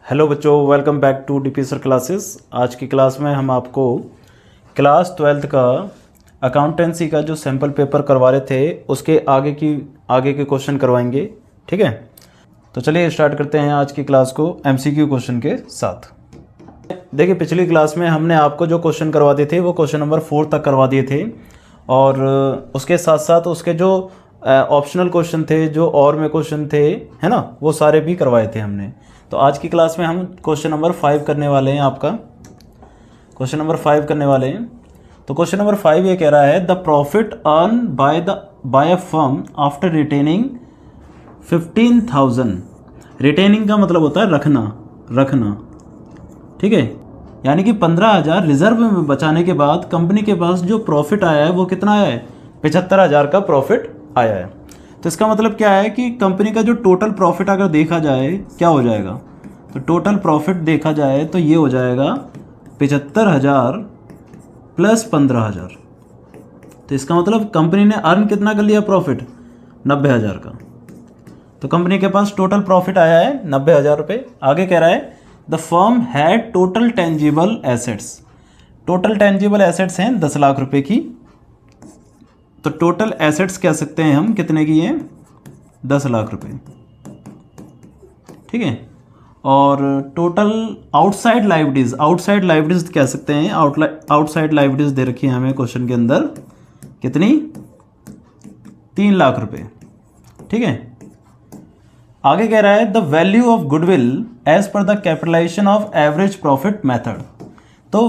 Hello बच्चों, welcome back to DP sir classes. आज की क्लास में हम आपको क्लास 12th का अकाउंटेंसी का जो सैम्पल पेपर करवा रहे थे उसके आगे के क्वेश्चन करवाएंगे। ठीक है, तो चलिए स्टार्ट करते हैं आज की क्लास को एमसीक्यू क्वेश्चन के साथ। देखिए, पिछली क्लास में हमने आपको जो क्वेश्चन करवाते थे वो क्वेश्चन नंबर 4 तक करवा दिए थे और उसके साथ साथ उसके जो ऑप्शनल क्वेश्चन थे, जो और में क्वेश्चन थे, है ना, वो सारे भी करवाए थे हमने। तो आज की क्लास में हम क्वेश्चन नंबर 5 करने वाले हैं। आपका क्वेश्चन नंबर 5 करने वाले हैं। तो क्वेश्चन नंबर 5 ये कह रहा है the profit earn by a firm after retaining 15,000। Retaining का मतलब होता है रखना। ठीक है, यानी कि 15,000 रिजर्व में बचाने के बाद कंपनी के पास जो प्रॉफिट आया है वो कितना आया है? 75,000 का प्रॉफिट आया है। तो इसका मतलब क्या है कि कंपनी का जो टोटल प्रॉफिट अगर देखा जाए क्या हो जाएगा, तो टोटल प्रॉफिट देखा जाए तो ये हो जाएगा 75,000 प्लस 15,000। तो इसका मतलब कंपनी ने अर्न कितना कर लिया प्रॉफिट? 90,000 का। तो कंपनी के पास टोटल प्रॉफिट आया है 90,000 रुपये। आगे कह रहा है the firm had total tangible assets. Total tangible assets हैं 10 लाख रुपए की। तो टोटल एसेट्स कह सकते हैं हम कितने की हैं? 10 लाख रुपए। ठीक है, और टोटल आउटसाइड लाइबिलिटीज कह सकते हैं। आउटसाइड लाइबिलिटीज दे रखी है हमें क्वेश्चन के अंदर, कितनी? 3 लाख रुपए। ठीक है, आगे कह रहा है the value of goodwill as per the capitalisation of average profit method. तो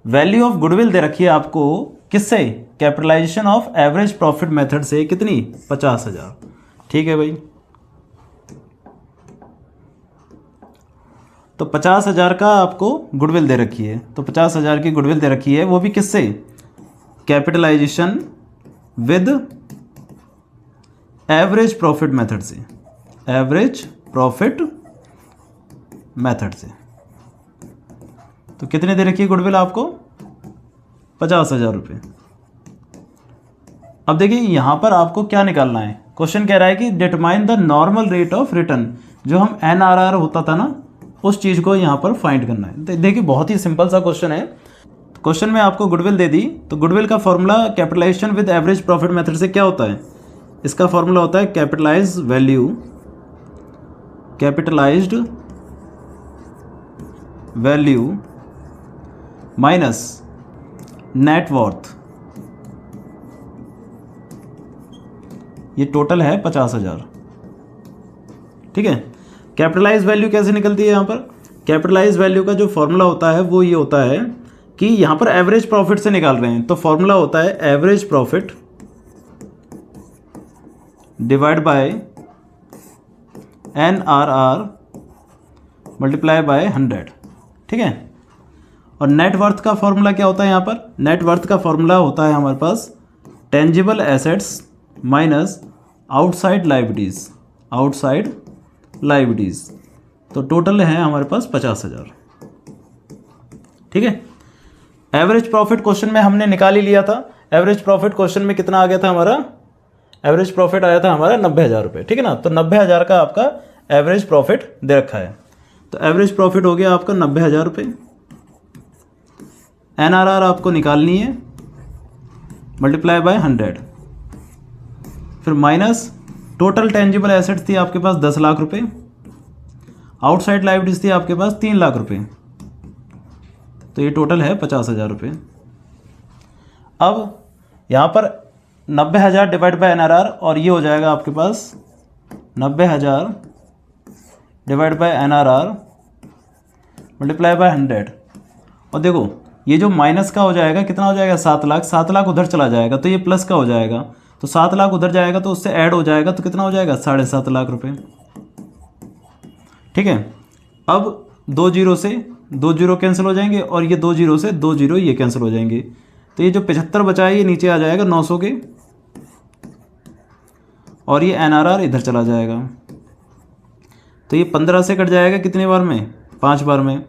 वैल्यू ऑफ गुडविल दे रखी है आपको किससे? Capitalisation of average profit method से। कितनी? 50,000। ठीक है भाई, तो 50,000 का आपको गुडविल दे रखी है। तो 50,000 की गुडविल दे रखी है, वो भी किससे? Capitalisation with average profit method से। एवरेज प्रॉफिट मेथड से। तो कितने दे रखी है गुडविल आपको? 50,000 रुपये। अब देखिए यहां पर आपको क्या निकालना है। क्वेश्चन कह रहा है कि determine the normal rate of return. जो हम NRR होता था ना, उस चीज को यहां पर फाइंड करना है। देखिए बहुत ही सिंपल सा क्वेश्चन है। क्वेश्चन में आपको गुडविल दे दी, तो गुडविल का formula capitalisation with average profit method से क्या होता है? इसका फॉर्मूला होता है capitalised value minus net worth. ये टोटल है 50,000। ठीक है, कैपिटलाइज वैल्यू कैसे निकलती है? यहाँ पर कैपिटलाइज वैल्यू का जो फॉर्मूला होता है वो ये होता है कि यहाँ पर एवरेज प्रॉफिट से निकाल रहे हैं, तो फॉर्मूला होता है average profit divide by NRR multiply by 100। ठीक है, और नेट वर्थ का फॉर्मूला क्या होता है? यहाँ पर नेट वर्थ का फॉर्मूला होता है हमारे पास tangible assets minus outside liabilities. तो टोटल है हमारे पास 50,000। ठीक है, एवरेज प्रॉफिट क्वेश्चन में हमने निकाल ही लिया था। एवरेज प्रॉफिट क्वेश्चन में कितना आ गया था हमारा? एवरेज प्रॉफिट आया था हमारा 90,000 रुपये। ठीक है ना, तो 90,000 का आपका एवरेज प्रॉफिट दे रखा है। तो एवरेज प्रॉफिट हो गया आपका 90,000 रुपये। NRR आपको निकालनी है मल्टीप्लाई बाय 100, फिर माइनस टोटल टेंजिबल एसेट्स थी आपके पास 10 लाख रुपए, आउटसाइड लाइबिलिटीज थी आपके पास 3 लाख रुपए। तो ये टोटल है 50,000 रुपये। अब यहाँ पर 90,000 डिवाइड बाय NRR, और ये हो जाएगा आपके पास 90,000 divide by NRR multiply by 100। और देखो ये जो माइनस का हो जाएगा कितना हो जाएगा? 7 लाख। 7 लाख उधर चला जाएगा तो ये प्लस का हो जाएगा, तो 7 लाख उधर जाएगा तो उससे ऐड हो जाएगा, तो कितना हो जाएगा? 7.5 लाख रुपए। ठीक है, अब 2 जीरो से 2 जीरो कैंसिल हो जाएंगे और ये 2 जीरो से 2 जीरो ये कैंसिल हो जाएंगे। तो ये जो 75 बचा है ये नीचे आ जाएगा 900 के, और ये NRR इधर चला जाएगा। तो ये 15 से कट जाएगा कितनी बार में? 5 बार में,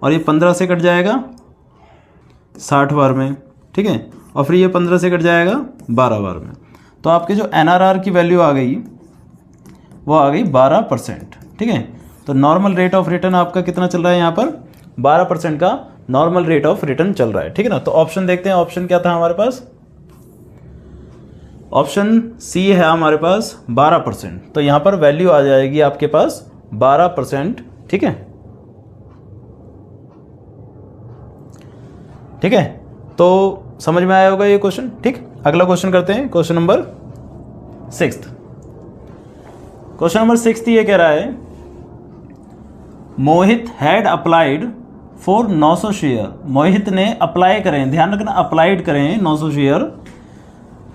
और ये 15 से कट जाएगा 60 बार में। ठीक है, और फिर ये 15 से कट जाएगा 12 बार में। तो आपके जो NRR की वैल्यू आ गई वो आ गई 12%। ठीक है, तो नॉर्मल रेट ऑफ रिटर्न आपका कितना चल रहा है यहाँ पर, 12% का नॉर्मल रेट ऑफ रिटर्न चल रहा है, ठीक है ना। तो ऑप्शन देखते हैं, ऑप्शन क्या था हमारे पास, ऑप्शन सी है हमारे पास 12%। तो यहाँ पर वैल्यू आ जाएगी आपके पास 12%, ठीक है, ठीक है। तो समझ में आया होगा ये क्वेश्चन, ठीक। अगला क्वेश्चन करते हैं, क्वेश्चन नंबर 6। क्वेश्चन नंबर 6 ये कह रहा है, मोहित हैड अप्लाइड फॉर 900 शेयर। मोहित ने अप्लाई करें, ध्यान रखना अप्लाइड करें 900 share,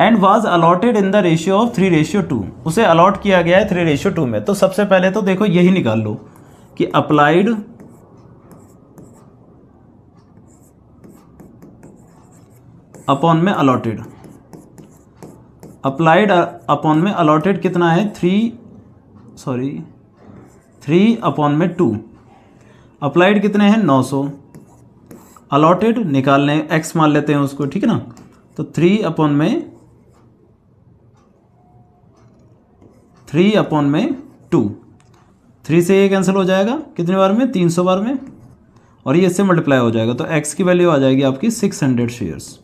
and was allotted in the ratio of 3:2। उसे अलॉट किया गया है 3:2 में। तो सबसे पहले तो देखो यही निकाल लो कि अप्लाइड अपॉन में अलॉटेड, अप्लाइड अपॉन में अलॉटेड कितना है 3/2। अप्लाइड कितने हैं 900, अलॉटेड निकालने x मान लेते हैं उसको, ठीक है ना। तो 3/2, 3 से ये कैंसिल हो जाएगा कितने बार में, 300 बार में, और ये इससे मल्टीप्लाई हो जाएगा। तो x की वैल्यू आ जाएगी आपकी 600 शेयर्स।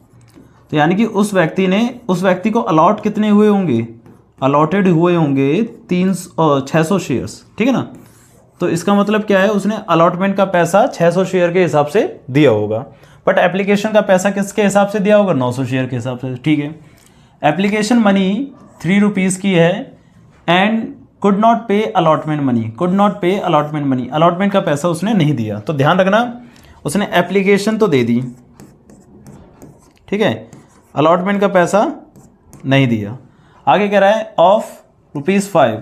तो यानी कि उस व्यक्ति को अलॉट कितने हुए होंगे, अलॉटेड हुए होंगे 600 शेयर्स, ठीक है ना। तो इसका मतलब क्या है, उसने अलॉटमेंट का पैसा 600 शेयर के हिसाब से दिया होगा, बट एप्लीकेशन का पैसा किसके हिसाब से दिया होगा, 900 शेयर के हिसाब से, ठीक है। एप्लीकेशन मनी 3 रुपीज़ की है एंड कुड नॉट पे अलॉटमेंट मनी, कुड नॉट पे अलॉटमेंट मनी, अलॉटमेंट का पैसा उसने नहीं दिया। तो ध्यान रखना उसने एप्लीकेशन तो दे दी, ठीक है, अलॉटमेंट का पैसा नहीं दिया। आगे कह रहा है ऑफ ₹5,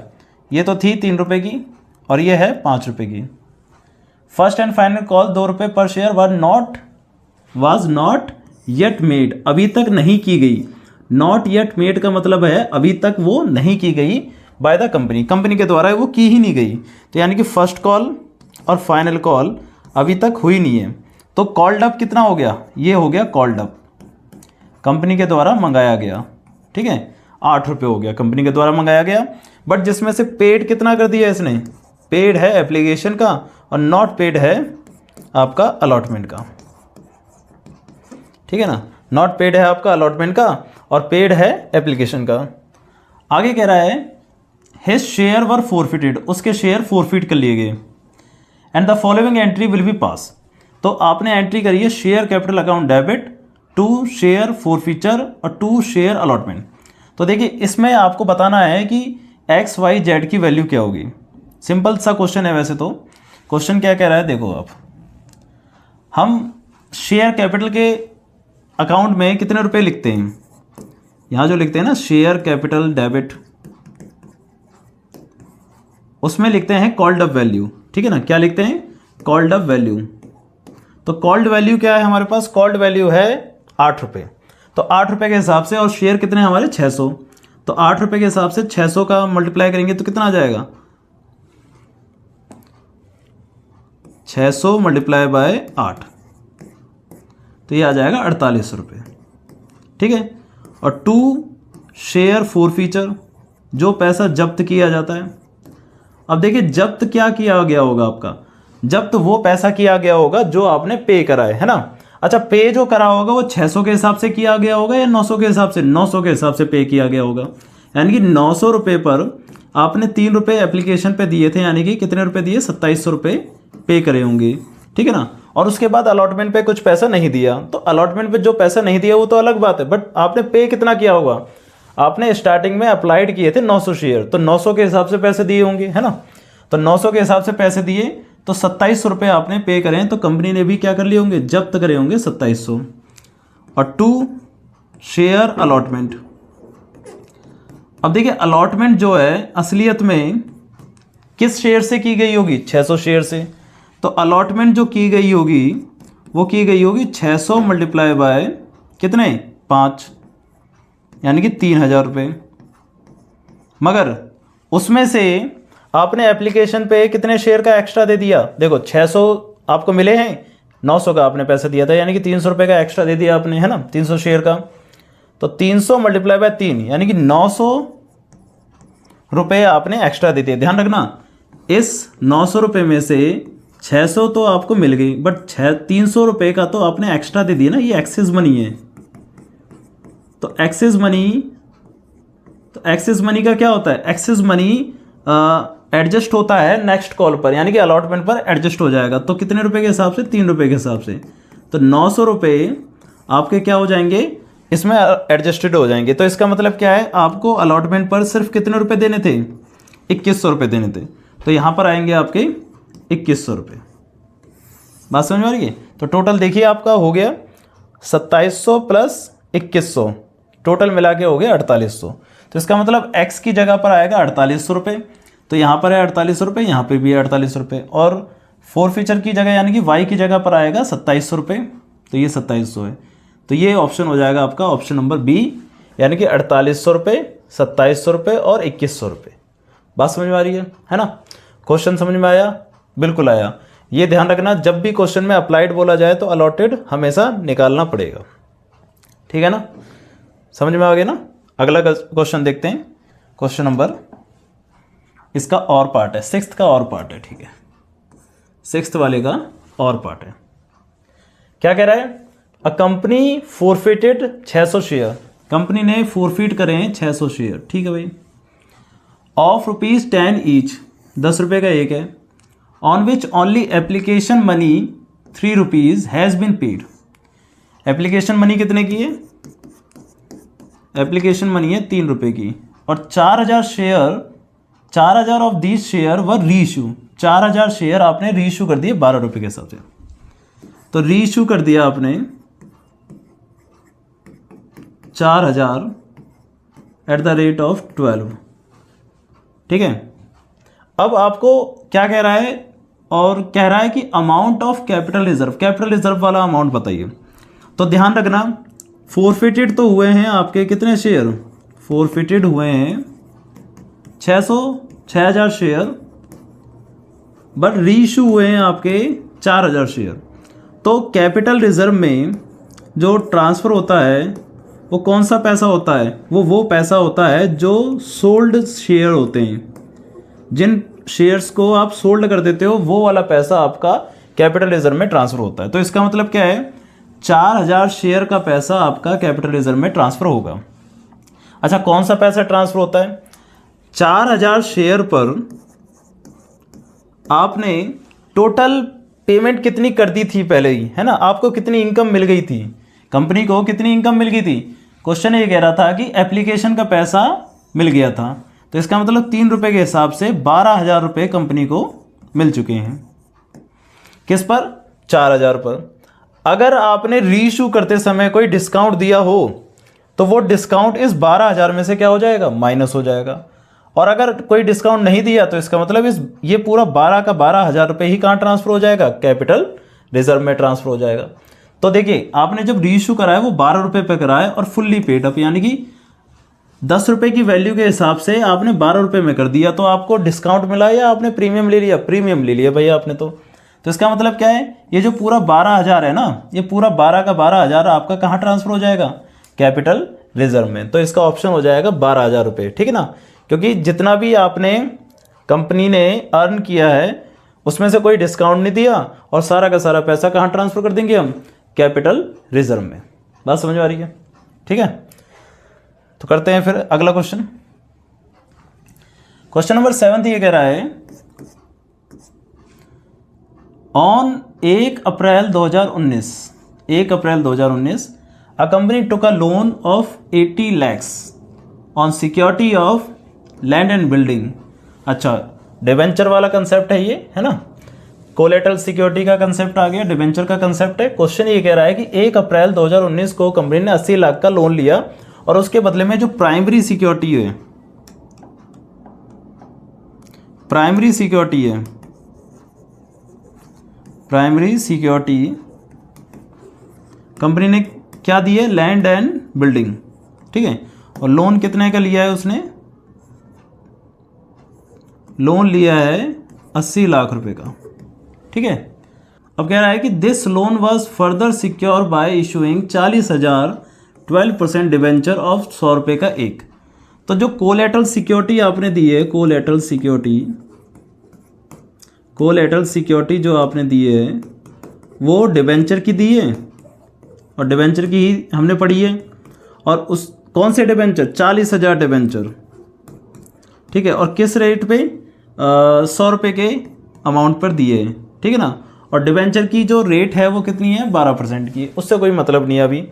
ये तो थी 3 रुपये की और ये है 5 रुपये की। फर्स्ट एंड फाइनल कॉल 2 रुपये पर share was not yet made, अभी तक नहीं की गई। नॉट येट मेड का मतलब है अभी तक वो नहीं की गई बाय द कंपनी, कंपनी के द्वारा वो की ही नहीं गई। तो यानी कि फर्स्ट कॉल और फाइनल कॉल अभी तक हुई नहीं है। तो कॉल्ड अप कितना हो गया, ये हो गया कॉल्ड अप, कंपनी के द्वारा मंगाया गया, ठीक है, 8 रुपये हो गया, कंपनी के द्वारा मंगाया गया। बट जिसमें से पेड कितना कर दिया इसने, पेड है एप्लीकेशन का और नॉट पेड है आपका अलॉटमेंट का, ठीक है ना। नॉट पेड है आपका अलॉटमेंट का और पेड है एप्लीकेशन का। आगे कह रहा है हिज शेयर वर फॉरफिटेड, उसके शेयर फॉरफिट कर लिए गए, and the following entry will be pass. तो आपने एंट्री करी है share capital account debit, 2 share forfeiture और 2 शेयर अलॉटमेंट। तो देखिए इसमें आपको बताना है कि एक्स वाई जेड की वैल्यू क्या होगी। सिंपल सा क्वेश्चन है वैसे तो। क्वेश्चन क्या कह रहा है देखो आप, हम शेयर कैपिटल के अकाउंट में कितने रुपए लिखते हैं, यहाँ जो लिखते हैं ना शेयर कैपिटल डेबिट, उसमें लिखते हैं कॉल्ड अप वैल्यू, ठीक है ना। क्या लिखते हैं, कॉल्ड अप वैल्यू। तो कॉल्ड वैल्यू क्या है हमारे पास, कॉल्ड वैल्यू है 8 रुपये। तो 8 रुपये के हिसाब से, और शेयर कितने हैं हमारे 600, तो 8 रुपये के हिसाब से 600 का मल्टीप्लाई करेंगे तो कितना आ जाएगा, 600 मल्टीप्लाई बाय 8, तो ये आ जाएगा 48 रुपये, ठीक है। और 2 शेयर फॉरफीचर, जो पैसा जब्त किया जाता है। अब देखिए जब्त क्या किया गया होगा आपका, जब्त वो पैसा किया गया होगा जो आपने पे करा है ना। अच्छा पे जो करा होगा वो 600 के हिसाब से किया गया होगा या 900 के हिसाब से, 900 के हिसाब से पे किया गया होगा। यानी कि 900 रुपये पर आपने 3 रुपये एप्लीकेशन पे दिए थे, यानी कि कितने रुपए दिए, 2700 रुपये पे करे होंगे, ठीक है ना। और उसके बाद अलॉटमेंट पे कुछ पैसा नहीं दिया, तो अलॉटमेंट पे जो पैसा नहीं दिया वो तो अलग बात है, बट आपने पे कितना किया होगा, आपने स्टार्टिंग में अप्लाइड किए थे 900 शेयर, तो 900 के हिसाब से पैसे दिए होंगे, है ना। तो 900 के हिसाब से पैसे दिए तो 2700 रुपये आपने पे करें, तो कंपनी ने भी क्या कर लिए होंगे, जब्त करे होंगे 2700। और 2 शेयर अलॉटमेंट। अब देखिए अलॉटमेंट जो है असलियत में किस शेयर से की गई होगी, 600 शेयर से। तो अलॉटमेंट जो की गई होगी वो की गई होगी 600 मल्टीप्लाई बाय कितने, 5, यानी कि 3000 रुपये। मगर उसमें से आपने एप्लीकेशन पे कितने शेयर का एक्स्ट्रा दे दिया, देखो 600 आपको मिले हैं, 900 का आपने पैसा दिया था, यानी कि 300 रुपये का एक्स्ट्रा दे दिया आपने, है ना, 300 शेयर का। तो 300 मल्टीप्लाई बाय 3, यानी कि 900 रुपये आपने एक्स्ट्रा दे दिए। ध्यान रखना इस 900 रुपये में से 600 तो आपको मिल गई, बट 300 रुपये का तो आपने एक्स्ट्रा दे दिया ना, ये एक्सेस मनी है। तो एक्सेस मनी का क्या होता है, एक्सेस मनी एडजस्ट होता है नेक्स्ट कॉल पर, यानी कि अलॉटमेंट पर एडजस्ट हो जाएगा। तो कितने रुपए के हिसाब से, 3 रुपये के हिसाब से। तो 900 रुपये आपके क्या हो जाएंगे, इसमें एडजस्टेड हो जाएंगे। तो इसका मतलब क्या है, आपको अलॉटमेंट पर सिर्फ कितने रुपए देने थे, 2100 रुपये देने थे। तो यहाँ पर आएंगे आपके 2100 रुपये। बात समझ में आ रही है। तो टोटल देखिए आपका हो गया 2700 प्लस 2100, टोटल मिला के हो गया 4800। तो इसका मतलब x की जगह पर आएगा 4800 रुपये। तो यहाँ पर है 4800 रुपये, यहाँ पे भी है 4800 रुपये। और फोरफीचर की जगह यानी कि y की जगह पर आएगा 2700 रुपये। तो ये 2700 है। तो ये ऑप्शन हो जाएगा आपका ऑप्शन नंबर बी, यानी कि 4800 रुपये, 2700 रुपये और 2100 रुपये। बात समझ में आ रही है ना। क्वेश्चन समझ में आया, बिल्कुल आया। ये ध्यान रखना, जब भी क्वेश्चन में अप्लाइड बोला जाए तो अलॉटेड हमेशा निकालना पड़ेगा, ठीक है ना। समझ में आ गया ना। अगला क्वेश्चन देखते हैं। क्वेश्चन नंबर, इसका और पार्ट है, 6th का और पार्ट है, ठीक है। 6th वाले का और पार्ट है। क्या कह रहा है, a company forfeited 600 share, company ने फोरफिट करे हैं 600 शेयर, ठीक है भाई, ऑफ ₹10 ईच, 10 रुपये का एक है, on which only application money ₹3 has been paid. Application money कितने की है, एप्लीकेशन मनी है 3 रुपये की, और 4000 शेयर, 4000 ऑफ दीज शेयर वर री इशू, 4000 शेयर आपने री इशू कर दिए 12 रुपये के हिसाब से। तो री इशू कर दिया आपने 4000 एट द रेट ऑफ 12, ठीक है। अब आपको क्या कह रहा है, और कह रहा है कि amount of capital reserve, capital reserve वाला अमाउंट बताइए। तो ध्यान रखना, फोरफिटेड तो हुए हैं आपके कितने शेयर, फोरफिटेड हुए हैं 6000 शेयर, बट री इशू हुए हैं आपके 4000 शेयर। तो कैपिटल रिजर्व में जो ट्रांसफ़र होता है वो कौन सा पैसा होता है, वो पैसा होता है जो सोल्ड शेयर होते हैं, जिन शेयर्स को आप सोल्ड कर देते हो वो वाला पैसा आपका कैपिटल रिजर्व में ट्रांसफ़र होता है। तो इसका मतलब क्या है, 4000 शेयर का पैसा आपका कैपिटल रिजर्व में ट्रांसफ़र होगा। अच्छा, कौन सा पैसा ट्रांसफ़र होता है, 4000 शेयर पर आपने टोटल पेमेंट कितनी कर दी थी पहले ही, है ना, आपको कितनी इनकम मिल गई थी, कंपनी को कितनी इनकम मिल गई थी। क्वेश्चन ये कह रहा था कि एप्लीकेशन का पैसा मिल गया था, तो इसका मतलब 3 रुपये के हिसाब से 12,000 रुपये कंपनी को मिल चुके हैं। किस पर, 4000 पर। अगर आपने रीइशू करते समय कोई डिस्काउंट दिया हो तो वो डिस्काउंट इस 12,000 में से क्या हो जाएगा, माइनस हो जाएगा। और अगर कोई डिस्काउंट नहीं दिया तो इसका मतलब ये पूरा 12 का 12,000 रुपये ही कहाँ ट्रांसफर हो जाएगा, कैपिटल रिजर्व में ट्रांसफर हो जाएगा। तो देखिए, आपने जब रीइशू कराया वो 12 रुपये पे कराया और फुल्ली पेड अप, यानी कि 10 रुपये की वैल्यू के हिसाब से आपने 12 रुपये में कर दिया। तो आपको डिस्काउंट मिला या आपने प्रीमियम ले लिया, प्रीमियम ले लिया भैया आपने। तो इसका मतलब क्या है, ये जो पूरा 12,000 है ना, ये पूरा 12 का 12,000 आपका कहाँ ट्रांसफर हो जाएगा, कैपिटल रिजर्व में। तो इसका ऑप्शन हो जाएगा 12,000 रुपये, ठीक है ना। क्योंकि जितना भी आपने कंपनी ने अर्न किया है उसमें से कोई डिस्काउंट नहीं दिया और सारा का सारा पैसा कहाँ ट्रांसफर कर देंगे हम, कैपिटल रिजर्व में। बात समझ में आ रही है, ठीक है। तो करते हैं फिर अगला क्वेश्चन। क्वेश्चन नंबर 7 ये कह रहा है, on 1 April 2019 a company took a loan of 80 lakhs on security of land and building. अच्छा, डिवेंचर वाला कंसेप्ट है ये, है ना, कोलेटरल सिक्योरिटी का कंसेप्ट आ गया, डिवेंचर का कंसेप्ट है। क्वेश्चन ये कह रहा है कि 1 अप्रैल 2019 को कंपनी ने 80 लाख का लोन लिया और उसके बदले में जो प्राइमरी सिक्योरिटी है, प्राइमरी सिक्योरिटी कंपनी ने क्या दी है, लैंड एंड बिल्डिंग, ठीक है। और लोन कितने का लिया है उसने, लोन लिया है 80 लाख रुपए का, ठीक है। अब कह रहा है कि this loan was further secure bye issuing 40,000 12% debenture of 100 रुपये का एक। तो जो कोलेटरल सिक्योरिटी आपने दी है, कोलेटरल सिक्योरिटी कोलेटरल सिक्योरिटी जो आपने दी है वो डिबेंचर की दी है, और डिबेंचर की ही हमने पढ़ी है, और उस कौन से डिबेंचर, 40,000 डिबेंचर, ठीक है, और किस रेट पे, 100 रुपये के अमाउंट पर दिए हैं, ठीक है ना। और डिबेंचर की जो रेट है वो कितनी है, 12% की, उससे कोई मतलब नहीं है अभी।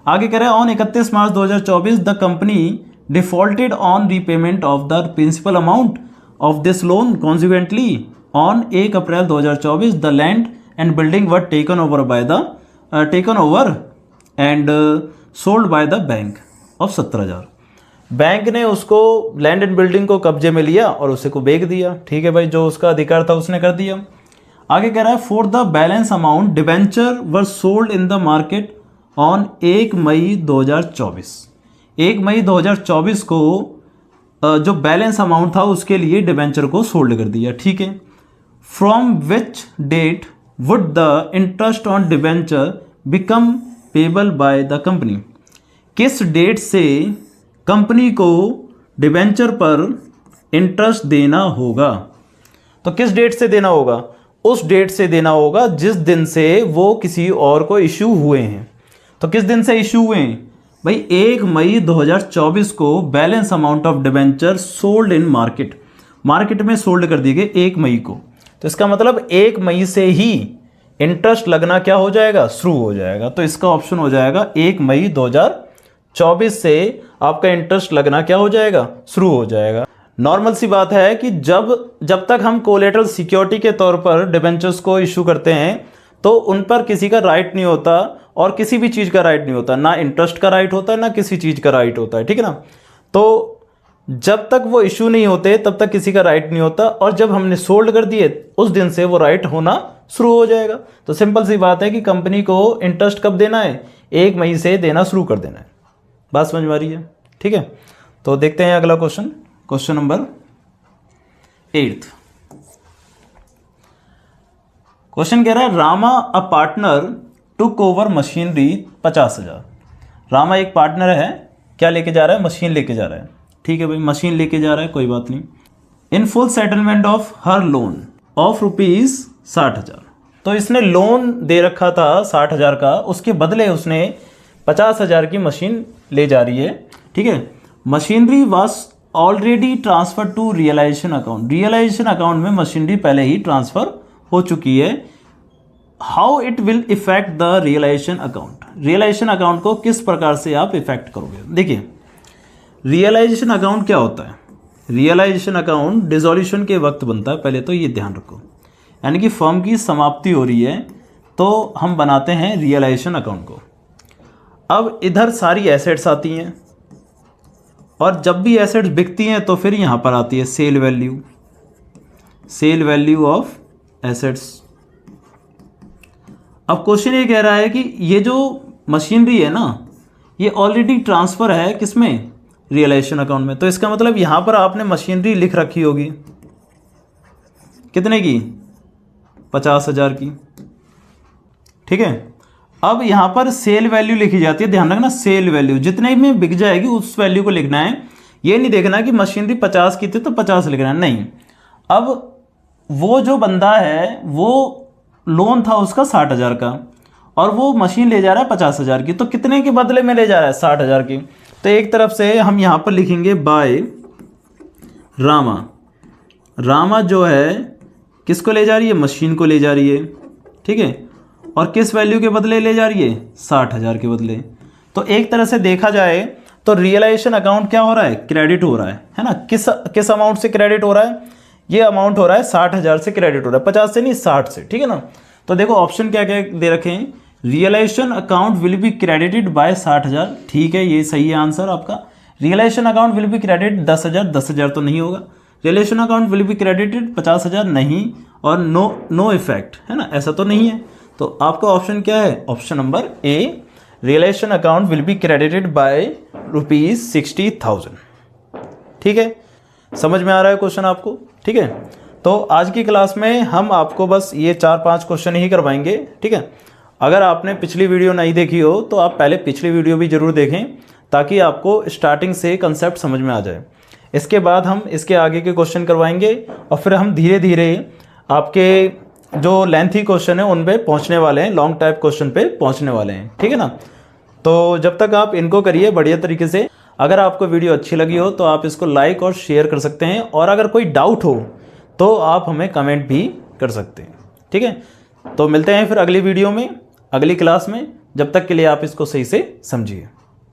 आगे कह रहे हैं on 31 March 2024 the company defaulted on repayment of the principal amount of this loan, consequently on 1 April 2024 the land and building were taken over and sold by the bank of 70,000। Bank ने उसको land and building को कब्जे में लिया और उसे को बेच दिया, ठीक है भाई, जो उसका अधिकार था उसने कर दिया। आगे कह रहा है for the balance amount debenture were sold in the market on 1 मई 2024। 1 मई 2024 को जो बैलेंस अमाउंट था उसके लिए डिबेंचर को सोल्ड कर दिया, ठीक है। From which date would the interest on debenture become payable by the company, किस डेट से कंपनी को डिबेंचर पर इंटरेस्ट देना होगा। तो किस डेट से देना होगा, उस डेट से देना होगा जिस दिन से वो किसी और को इशू हुए हैं। तो किस दिन से इशू हुए हैं भाई, 1 मई 2024 को balance amount of debenture sold in market में सोल्ड कर दिए गए 1 मई को। तो इसका मतलब 1 मई से ही इंटरेस्ट लगना क्या हो जाएगा, शुरू हो जाएगा। तो इसका ऑप्शन हो जाएगा 1 मई 2024 से आपका इंटरेस्ट लगना क्या हो जाएगा, शुरू हो जाएगा। नॉर्मल सी बात है कि जब तक हम कोलेटरल सिक्योरिटी के तौर पर डिबेंचर्स को इशू करते हैं तो उन पर किसी का राइट नहीं होता और किसी भी चीज़ का राइट नहीं होता, ना इंटरेस्ट का राइट होता है ना किसी चीज़ का राइट होता है, ठीक है ना। तो जब तक वो इशू नहीं होते तब तक किसी का राइट नहीं होता, और जब हमने सोल्ड कर दिए उस दिन से वो राइट होना शुरू हो जाएगा। तो सिंपल सी बात है कि कंपनी को इंटरेस्ट कब देना है, 1 मई से देना शुरू कर देना है। बात समझ में आ रही है, ठीक है। तो देखते हैं अगला क्वेश्चन, क्वेश्चन नंबर 8। क्वेश्चन कह रहा है Rama a partner took over machinery 50,000। Rama एक पार्टनर है, क्या लेके जा रहा है, मशीन लेके जा रहा है, ठीक है भाई, मशीन लेके जा रहा है, कोई बात नहीं। In full settlement of her loan of rupees 60,000। तो इसने लोन दे रखा था 60,000 का, उसके बदले उसने 50,000 की मशीन ले जा रही है, ठीक है। Machinery was already transfer to realization account, realization account में मशीनरी पहले ही ट्रांसफर हो चुकी है। How it will effect the realization account, realization account को किस प्रकार से आप इफेक्ट करोगे। देखिए रियलाइजेशन अकाउंट क्या होता है, रियलाइजेशन अकाउंट डिसॉल्यूशन के वक्त बनता है, पहले तो ये ध्यान रखो, यानी कि फर्म की समाप्ति हो रही है तो हम बनाते हैं रियलाइजेशन अकाउंट को। अब इधर सारी एसेट्स आती हैं और जब भी एसेट्स बिकती हैं तो फिर यहाँ पर आती है सेल वैल्यू ऑफ एसेट्स। अब क्वेश्चन ये कह रहा है कि ये जो मशीनरी है ना ये ऑलरेडी ट्रांसफ़र है किसमें, रियलाइजेशन अकाउंट में। तो इसका मतलब यहाँ पर आपने मशीनरी लिख रखी होगी कितने की, 50,000 की, ठीक है। अब यहाँ पर सेल वैल्यू लिखी जाती है, ध्यान रखना, सेल वैल्यू जितने में बिक जाएगी उस वैल्यू को लिखना है, ये नहीं देखना कि मशीनरी 50 की थी तो 50 लिखना है, नहीं। अब वो जो बंदा है वो लोन था उसका 60,000 का और वो मशीन ले जा रहा है 50,000 की, तो कितने के बदले में ले जा रहा है, 60,000 की। तो एक तरफ से हम यहाँ पर लिखेंगे बाय रामा जो है किसको ले जा रही है, मशीन को ले जा रही है, ठीक है, और किस वैल्यू के बदले ले जा रही है, 60,000 के बदले। तो एक तरह से देखा जाए तो रियलाइजेशन अकाउंट क्या हो रहा है, क्रेडिट हो रहा है ना। किस अमाउंट से क्रेडिट हो रहा है, ये अमाउंट हो रहा है 60,000 से क्रेडिट हो रहा है, 50 से नहीं 60 से, ठीक है ना। तो देखो ऑप्शन क्या क्या दे रखे हैं, realization account will be credited by 60,000, ठीक है, ये सही है आंसर आपका। Realization account will be credit 10,000 तो नहीं होगा। Realization account will be credited 50,000 नहीं, और नो इफेक्ट है ना, ऐसा तो नहीं है। तो आपका ऑप्शन क्या है, option number A, realization account will be credited by ₹60,000, ठीक है। समझ में आ रहा है क्वेश्चन आपको, ठीक है। तो आज की क्लास में हम आपको बस ये 4-5 क्वेश्चन ही करवाएंगे, ठीक है। अगर आपने पिछली वीडियो नहीं देखी हो तो आप पहले पिछली वीडियो भी ज़रूर देखें ताकि आपको स्टार्टिंग से कंसेप्ट समझ में आ जाए। इसके बाद हम इसके आगे के क्वेश्चन करवाएंगे और फिर हम धीरे धीरे आपके जो लेंथी क्वेश्चन है उन पे पहुंचने वाले हैं, लॉन्ग टाइप क्वेश्चन पे पहुंचने वाले हैं, ठीक है ना। तो जब तक आप इनको करिए बढ़िया तरीके से। अगर आपको वीडियो अच्छी लगी हो तो आप इसको लाइक और शेयर कर सकते हैं, और अगर कोई डाउट हो तो आप हमें कमेंट भी कर सकते हैं, ठीक है। तो मिलते हैं फिर अगली वीडियो में, अगली क्लास में। जब तक के लिए आप इसको सही से समझिए।